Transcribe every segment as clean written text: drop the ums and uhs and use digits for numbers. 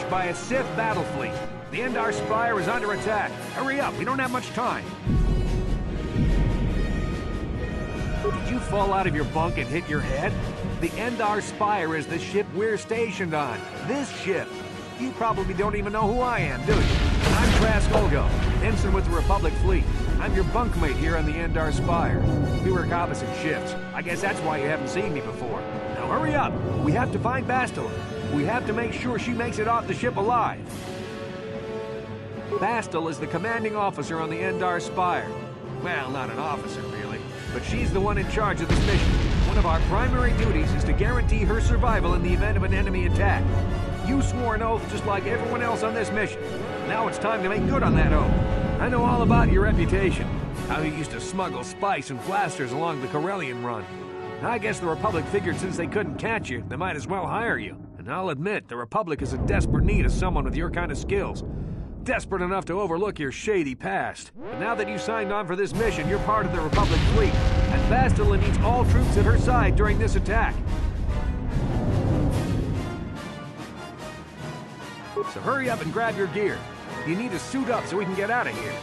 By a Sith battle fleet. The Endar Spire is under attack. Hurry up, we don't have much time. Did you fall out of your bunk and hit your head? The Endar Spire is the ship we're stationed on. This ship. You probably don't even know who I am, do you? I'm Traskolgo, ensign with the Republic fleet. I'm your bunkmate here on the Endar Spire. We work opposite shifts. I guess that's why you haven't seen me before. Now hurry up. We have to find Bastila. We have to make sure she makes it off the ship alive. Bastila is the commanding officer on the Endar Spire. Well, not an officer, really, but she's the one in charge of this mission. One of our primary duties is to guarantee her survival in the event of an enemy attack. You swore an oath just like everyone else on this mission. Now it's time to make good on that oath. I know all about your reputation, how you used to smuggle spice and blasters along the Corellian run. I guess the Republic figured since they couldn't catch you, they might as well hire you. And I'll admit, the Republic is in desperate need of someone with your kind of skills. Desperate enough to overlook your shady past. But now that you signed on for this mission, you're part of the Republic fleet. And Bastila needs all troops at her side during this attack. So hurry up and grab your gear. You need to suit up so we can get out of here.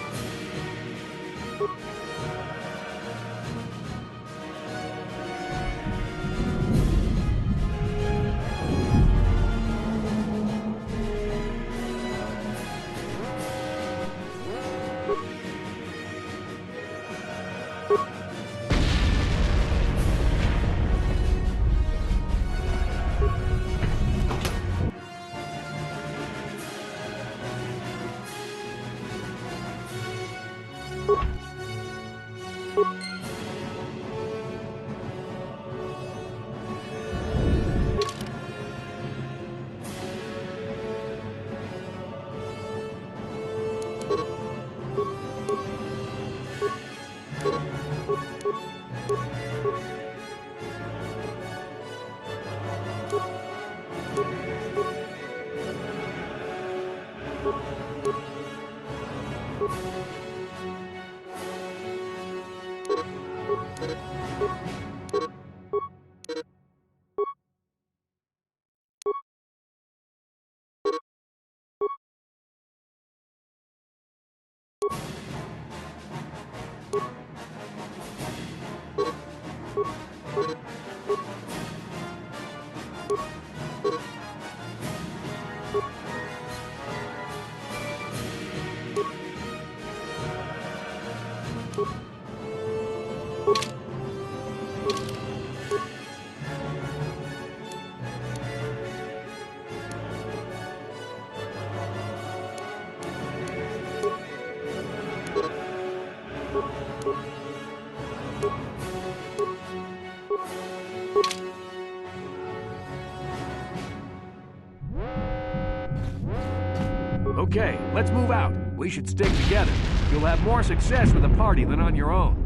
Okay, let's move out. We should stick together. You'll have more success with a party than on your own.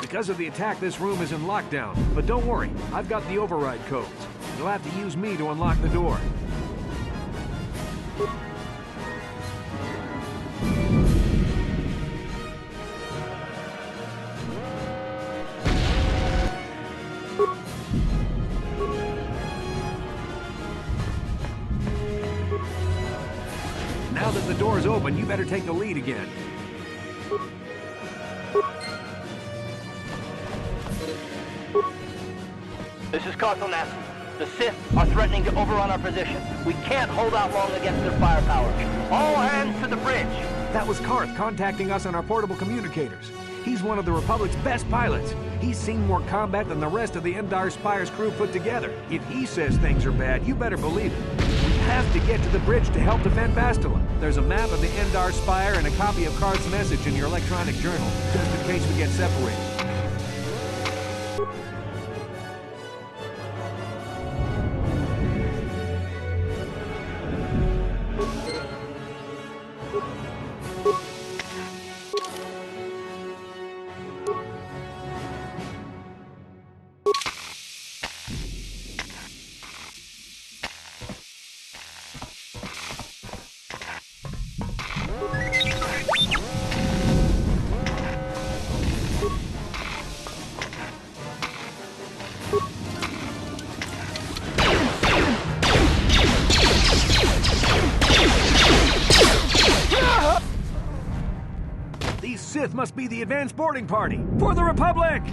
Because of the attack, this room is in lockdown. But don't worry, I've got the override codes. You'll have to use me to unlock the door. Now that the door's open, you better take the lead again. This is KOTOR. The Sith are threatening to overrun our position. We can't hold out long against their firepower. All hands to the bridge! That was Karth contacting us on our portable communicators. He's one of the Republic's best pilots. He's seen more combat than the rest of the Endar Spire's crew put together. If he says things are bad, you better believe it. We have to get to the bridge to help defend Bastila. There's a map of the Endar Spire and a copy of Karth's message in your electronic journal, just in case we get separated. These Sith must be the advanced boarding party for the Republic!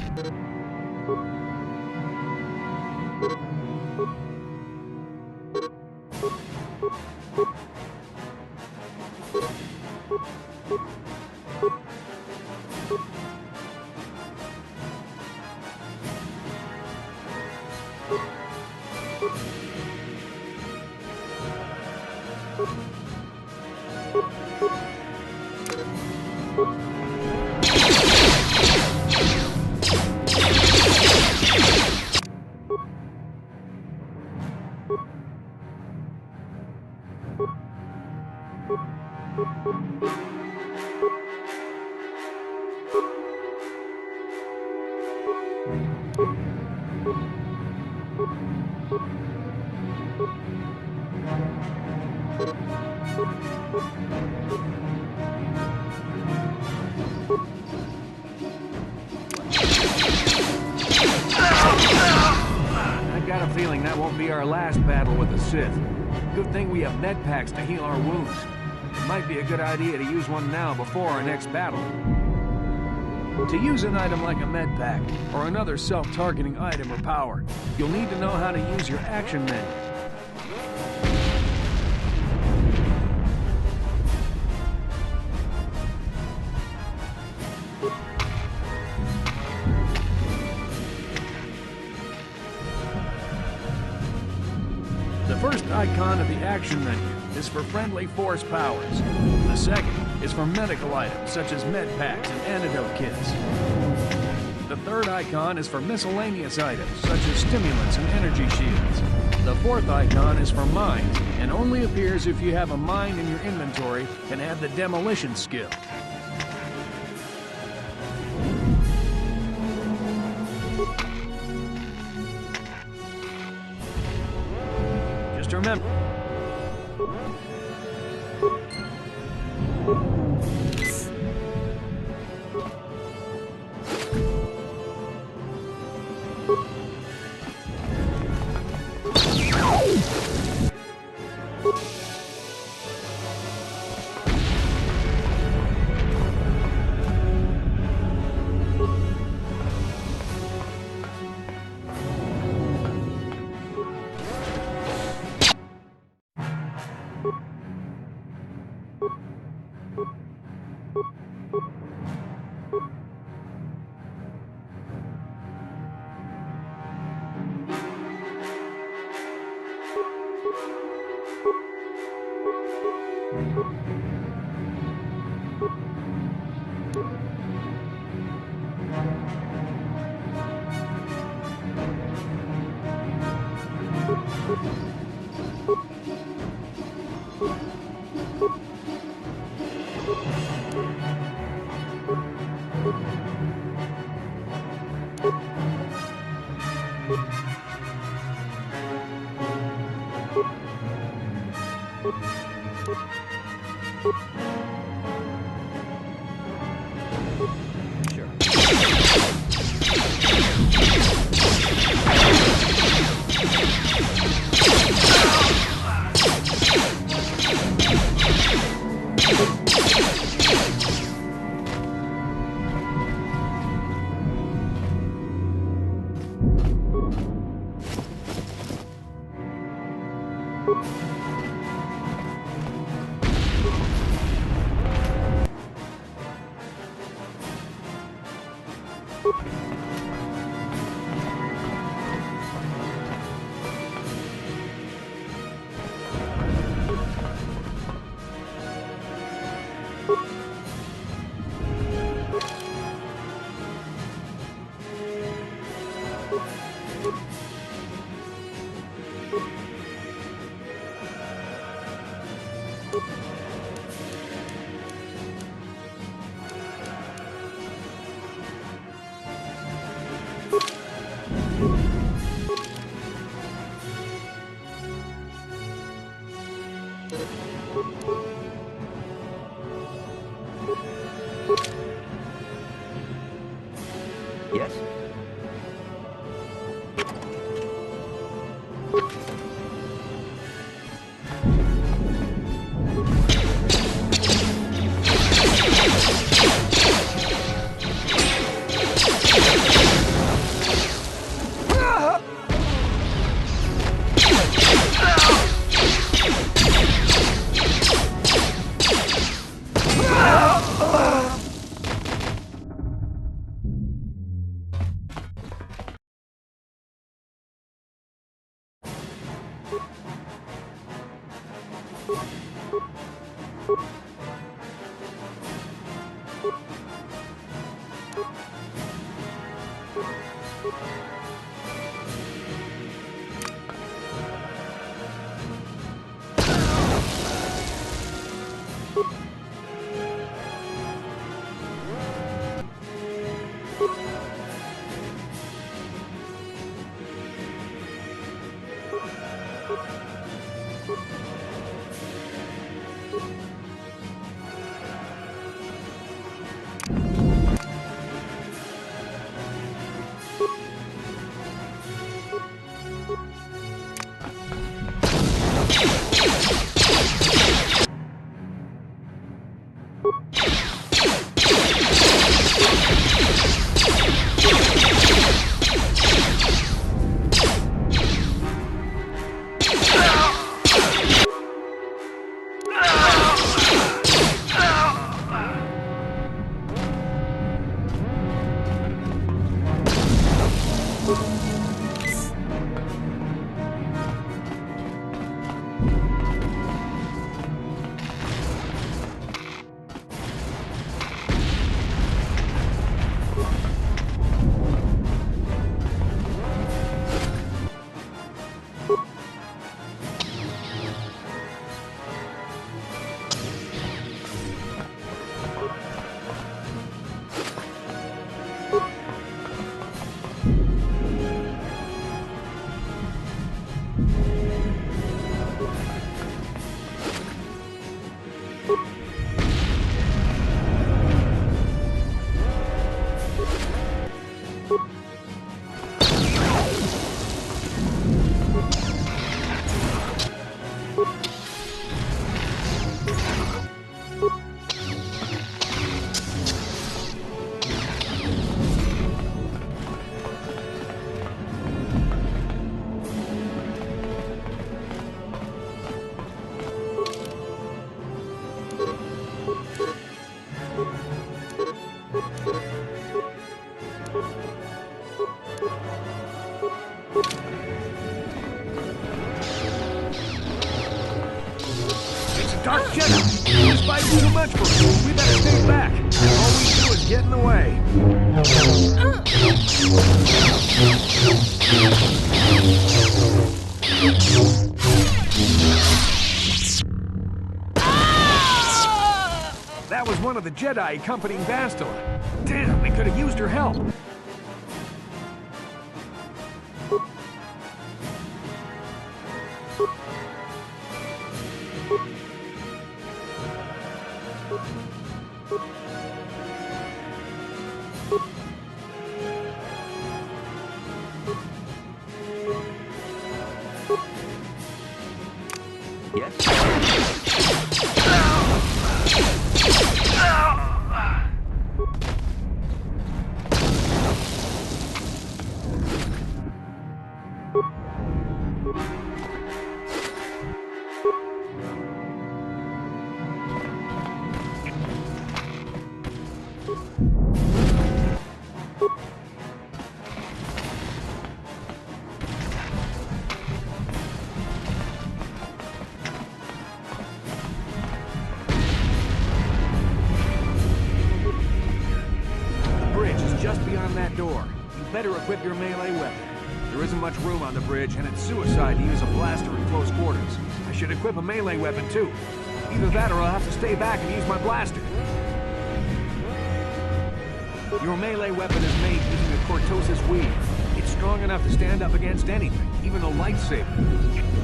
I got a feeling that won't be our last battle with the Sith. Good thing we have med packs to heal our wounds. It might be a good idea to use one now before our next battle. To use an item like a med pack, or another self-targeting item or power, you'll need to know how to use your action menu. The first icon of the action menu is for friendly force powers. The second is for medical items such as med packs and antidote kits. The third icon is for miscellaneous items such as stimulants and energy shields. The fourth icon is for mines and only appears if you have a mine in your inventory and have the demolition skill. Just remember. Yes? You Dark Jedi! This fight's too much for us. We better stay back. All we do is get in the way. That was one of the Jedi accompanying Bastila. Damn, we could have used her help. Just beyond that door. You better equip your melee weapon. There isn't much room on the bridge, and it's suicide to use a blaster in close quarters. I should equip a melee weapon, too. Either that or I'll have to stay back and use my blaster. Your melee weapon is made using a cortosis weave. It's strong enough to stand up against anything, even a lightsaber.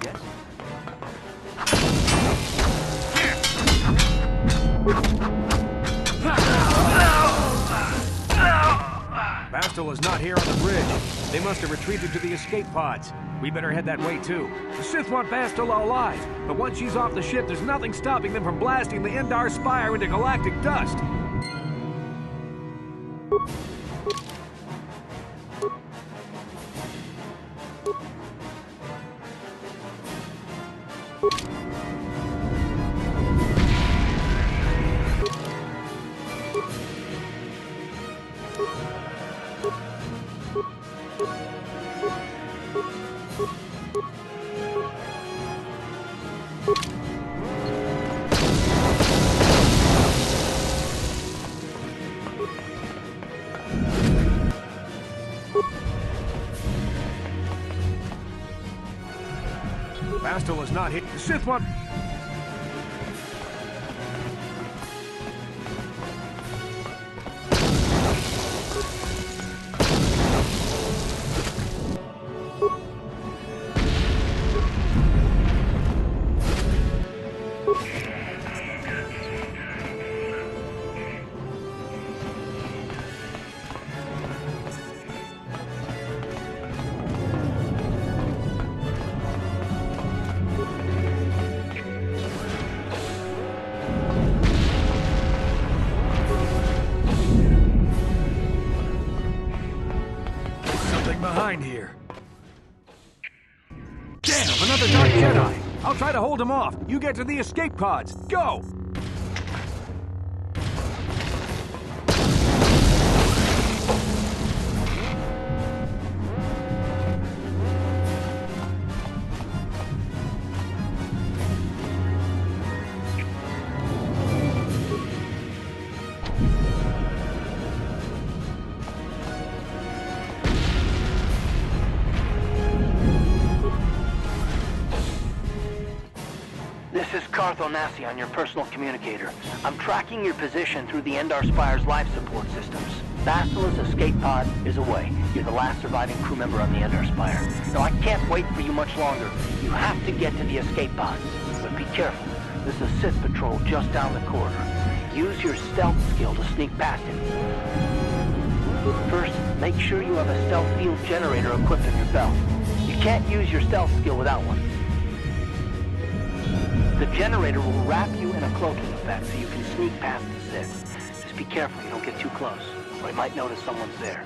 Yes? Bastila's not here on the bridge. They must have retreated to the escape pods. We better head that way, too. The Sith want Bastila alive, but once she's off the ship, there's nothing stopping them from blasting the Endar Spire into galactic dust. Bastila's not hit. The Sith want... behind here. Damn, another Dark Jedi! I'll try to hold him off. You get to the escape pods. Go! Onassi on your personal communicator. I'm tracking your position through the Endar Spire's life support systems. Bastila's escape pod is away. You're the last surviving crew member on the Endar Spire. Now, I can't wait for you much longer. You have to get to the escape pods. But be careful. There's a Sith patrol just down the corridor. Use your stealth skill to sneak past him. First, make sure you have a stealth field generator equipped in your belt. You can't use your stealth skill without one. The generator will wrap you in a cloaking effect so you can sneak past the Sith. Just be careful you don't get too close, or he might notice someone's there.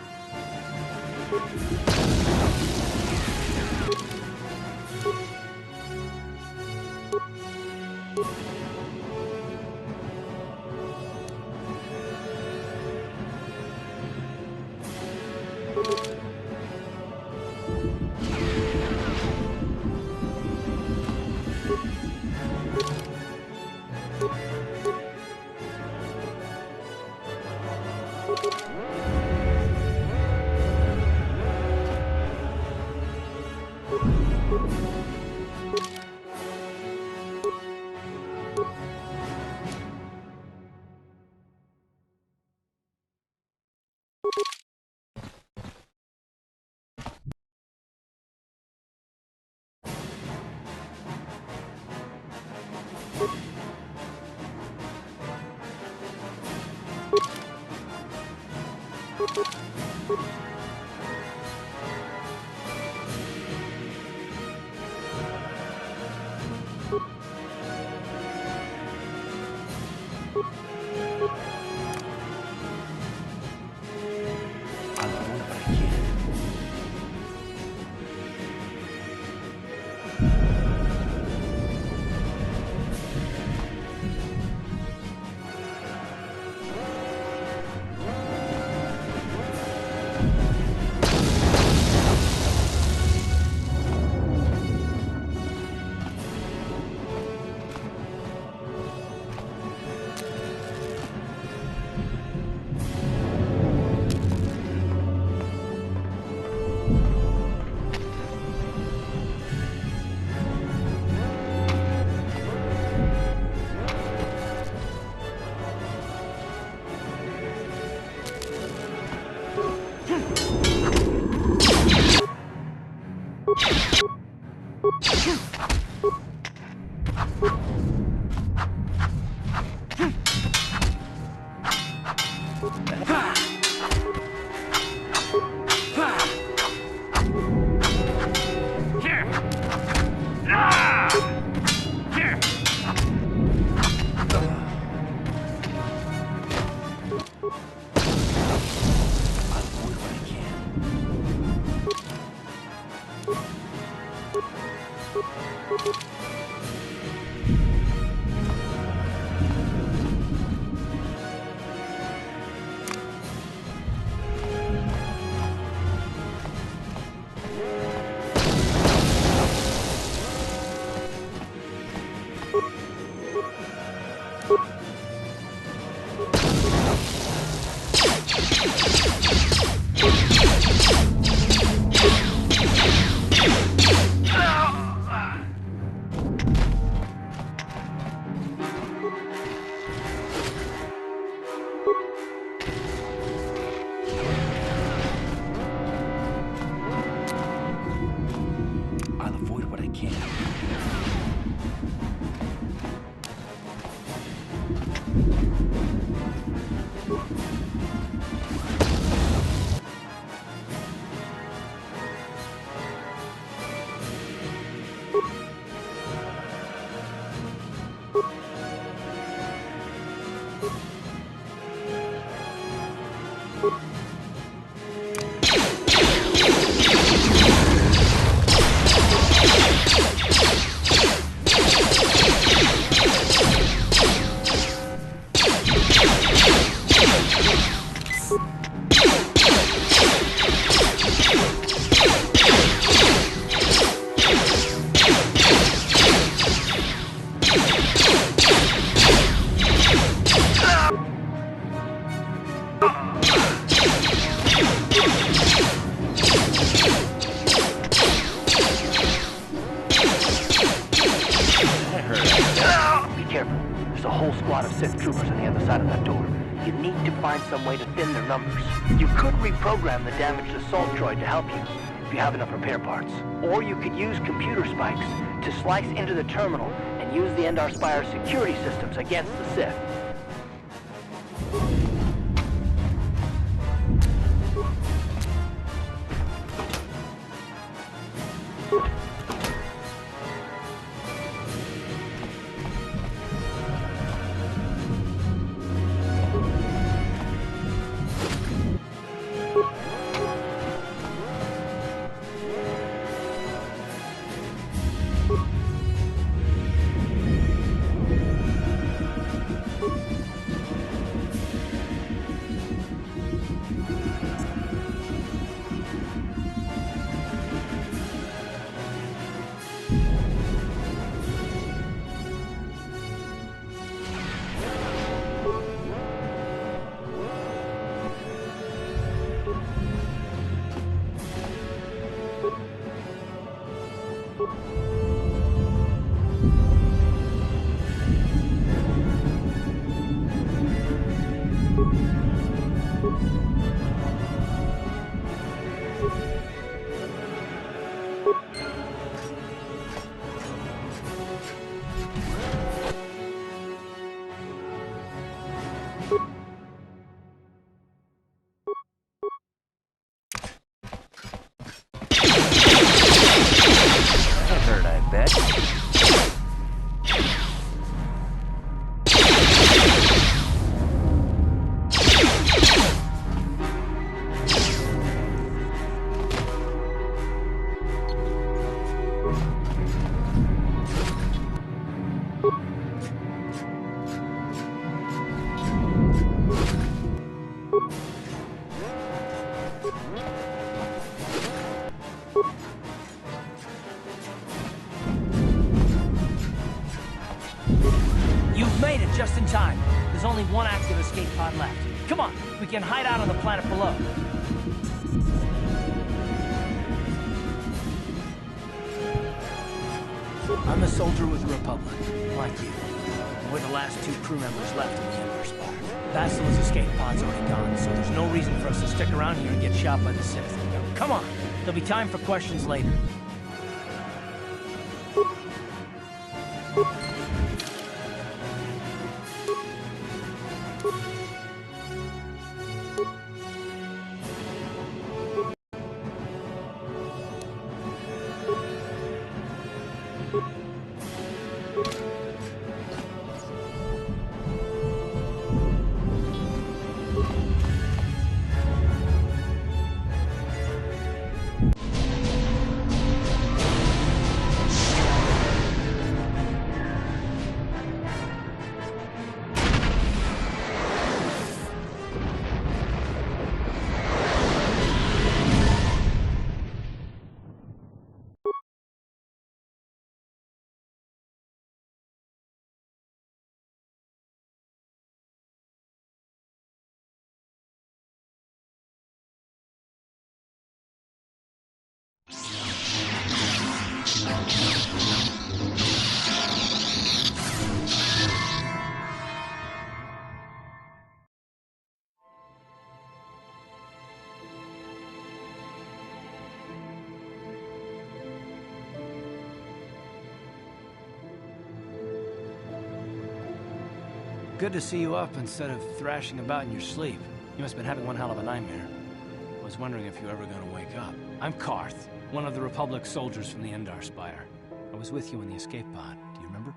some way to thin their numbers. You could reprogram the damaged assault droid to help you, if you have enough repair parts. Or you could use computer spikes to slice into the terminal and use the Endar Spire security systems against the Sith. You've made it just in time. There's only one active escape pod left. Come on, we can hide out on the planet below. I'm a soldier with the Republic, like you. We're the last two crew members left in the Endar Spire. Basila's escape pod's already gone, so there's no reason for us to stick around here and get shot by the Sith. Now, come on, there'll be time for questions later. Good to see you up instead of thrashing about in your sleep. You must have been having one hell of a nightmare. I was wondering if you were ever going to wake up. I'm Karth, one of the Republic soldiers from the Endar Spire. I was with you in the escape pod. Do you remember?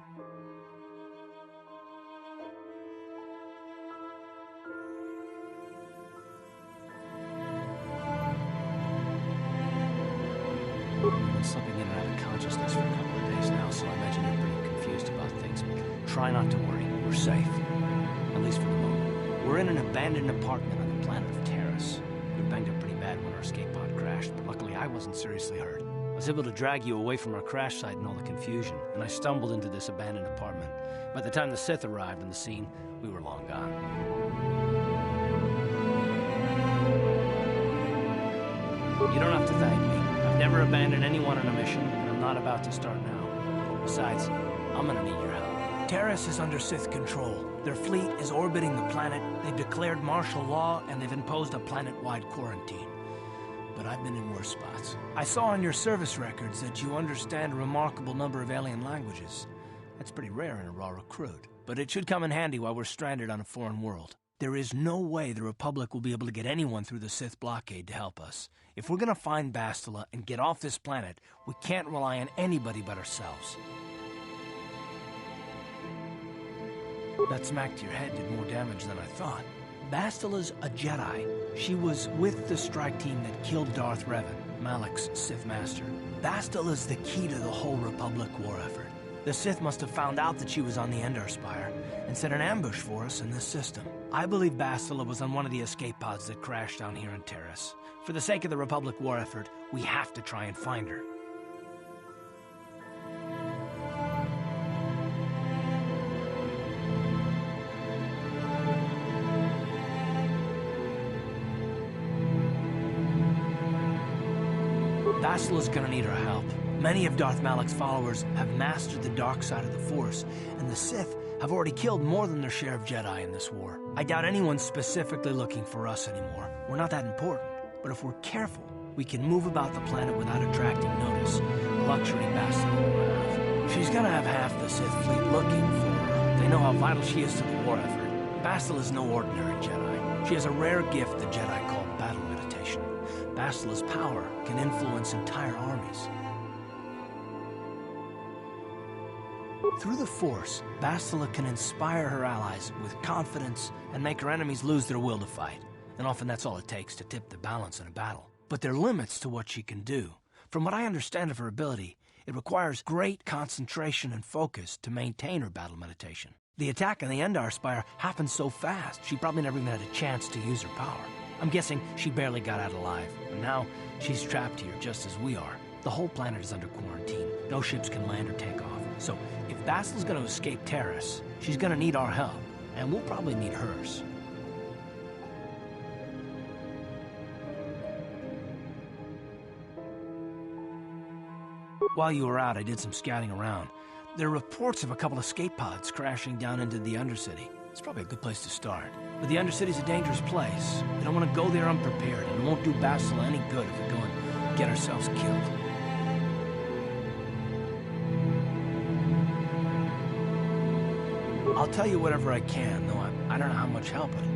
You've been slipping in and out of consciousness for a couple of days now, so I imagine you're pretty confused about things, but try not to worry. We're safe. At least for the moment. We're in an abandoned apartment on the planet of Terrace. We were banged up pretty bad when our escape pod crashed, but luckily I wasn't seriously hurt. I was able to drag you away from our crash site and all the confusion, and I stumbled into this abandoned apartment. By the time the Sith arrived on the scene, we were long gone. You don't have to thank me. I've never abandoned anyone on a mission, and I'm not about to start now. Besides, I'm gonna need your help. Terrace is under Sith control. Their fleet is orbiting the planet, they've declared martial law, and they've imposed a planet-wide quarantine. But I've been in worse spots. I saw on your service records that you understand a remarkable number of alien languages. That's pretty rare in a raw recruit, but it should come in handy while we're stranded on a foreign world. There is no way the Republic will be able to get anyone through the Sith blockade to help us. If we're gonna find Bastila and get off this planet, we can't rely on anybody but ourselves. That smack to your head did more damage than I thought. Bastila's a Jedi. She was with the strike team that killed Darth Revan, Malak's Sith Master. Bastila's the key to the whole Republic war effort. The Sith must have found out that she was on the Endar Spire and set an ambush for us in this system. I believe Bastila was on one of the escape pods that crashed down here in Terrace. For the sake of the Republic war effort, we have to try and find her. Bastila's gonna need our help. Many of Darth Malak's followers have mastered the dark side of the Force, and the Sith have already killed more than their share of Jedi in this war. I doubt anyone's specifically looking for us anymore. We're not that important. But if we're careful, we can move about the planet without attracting notice, a luxury Bastila will have. She's gonna have half the Sith fleet looking for her. They know how vital she is to the war effort. Bastila's no ordinary Jedi. She has a rare gift the Jedi call battle meditation. Bastila's power can influence entire armies. Through the Force, Bastila can inspire her allies with confidence and make her enemies lose their will to fight. And often that's all it takes to tip the balance in a battle. But there are limits to what she can do. From what I understand of her ability, it requires great concentration and focus to maintain her battle meditation. The attack on the Endar Spire happened so fast, she probably never even had a chance to use her power. I'm guessing she barely got out alive, and now she's trapped here just as we are. The whole planet is under quarantine. No ships can land or take off. So if Bastila's gonna escape Terrace, she's gonna need our help, and we'll probably need hers. While you were out, I did some scouting around. There are reports of a couple escape pods crashing down into the Undercity. It's probably a good place to start. But the Undercity's a dangerous place. We don't want to go there unprepared, and it won't do Bastila any good if we go and get ourselves killed. I'll tell you whatever I can, though I don't know how much help it'll be.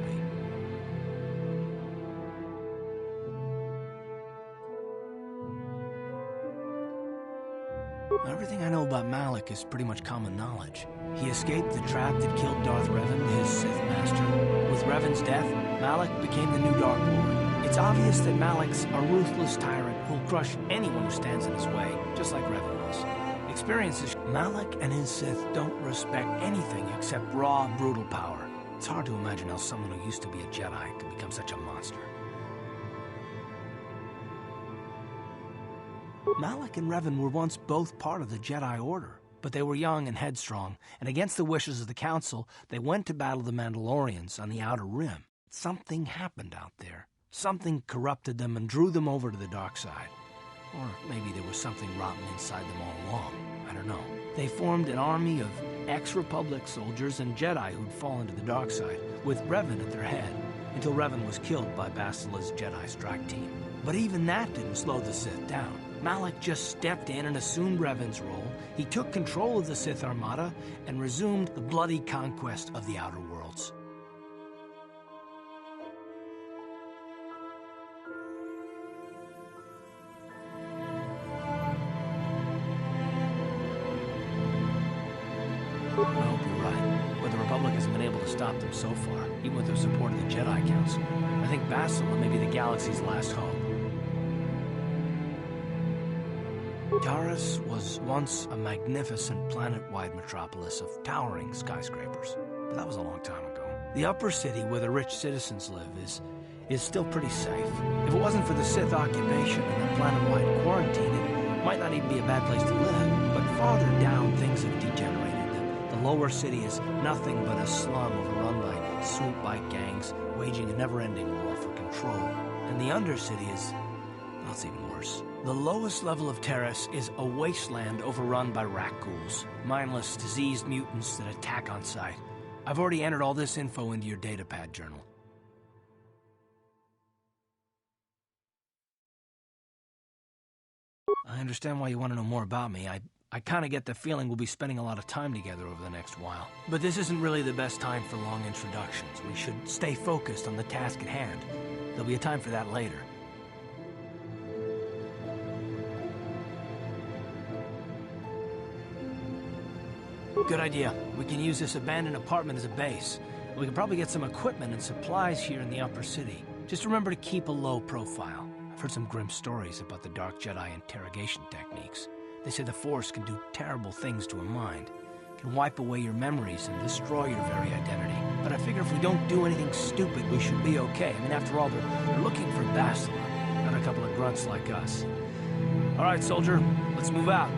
Everything I know about Malak is pretty much common knowledge. He escaped the trap that killed Darth Revan, his Sith Master. With Revan's death, Malak became the new Dark Lord. It's obvious that Malak's a ruthless tyrant who'll crush anyone who stands in his way, just like Revan was. Experiences, Malak and his Sith don't respect anything except raw, brutal power. It's hard to imagine how someone who used to be a Jedi could become such a monster. Malak and Revan were once both part of the Jedi Order, but they were young and headstrong, and against the wishes of the Council, they went to battle the Mandalorians on the Outer Rim. Something happened out there. Something corrupted them and drew them over to the dark side. Or maybe there was something rotten inside them all along. I don't know. They formed an army of ex-Republic soldiers and Jedi who'd fallen to the dark side, with Revan at their head, until Revan was killed by Bastila's Jedi strike team. But even that didn't slow the Sith down. Malak just stepped in and assumed Revan's role. He took control of the Sith Armada and resumed the bloody conquest of the Outer Worlds. I hope you're right, but the Republic hasn't been able to stop them so far, even with the support of the Jedi Council. I think Bastila may be the galaxy's last hope. Taris was once a magnificent planet-wide metropolis of towering skyscrapers, but that was a long time ago. The upper city where the rich citizens live is still pretty safe. If it wasn't for the Sith occupation and the planet-wide quarantine, it might not even be a bad place to live. But farther down, things have degenerated. The lower city is nothing but a slum overrun by swoop bike gangs, waging a never-ending war for control. And the undercity is, well, it's even worse. The lowest level of Terrace is a wasteland overrun by rat ghouls, mindless, diseased mutants that attack on sight. I've already entered all this info into your datapad journal. I understand why you want to know more about me. I kind of get the feeling we'll be spending a lot of time together over the next while. But this isn't really the best time for long introductions. We should stay focused on the task at hand. There'll be a time for that later. Good idea. We can use this abandoned apartment as a base. We can probably get some equipment and supplies here in the upper city. Just remember to keep a low profile. I've heard some grim stories about the Dark Jedi interrogation techniques. They say the Force can do terrible things to a mind. It can wipe away your memories and destroy your very identity. But I figure if we don't do anything stupid, we should be okay. I mean, after all, they're looking for Bastila, not a couple of grunts like us. All right, soldier, let's move out.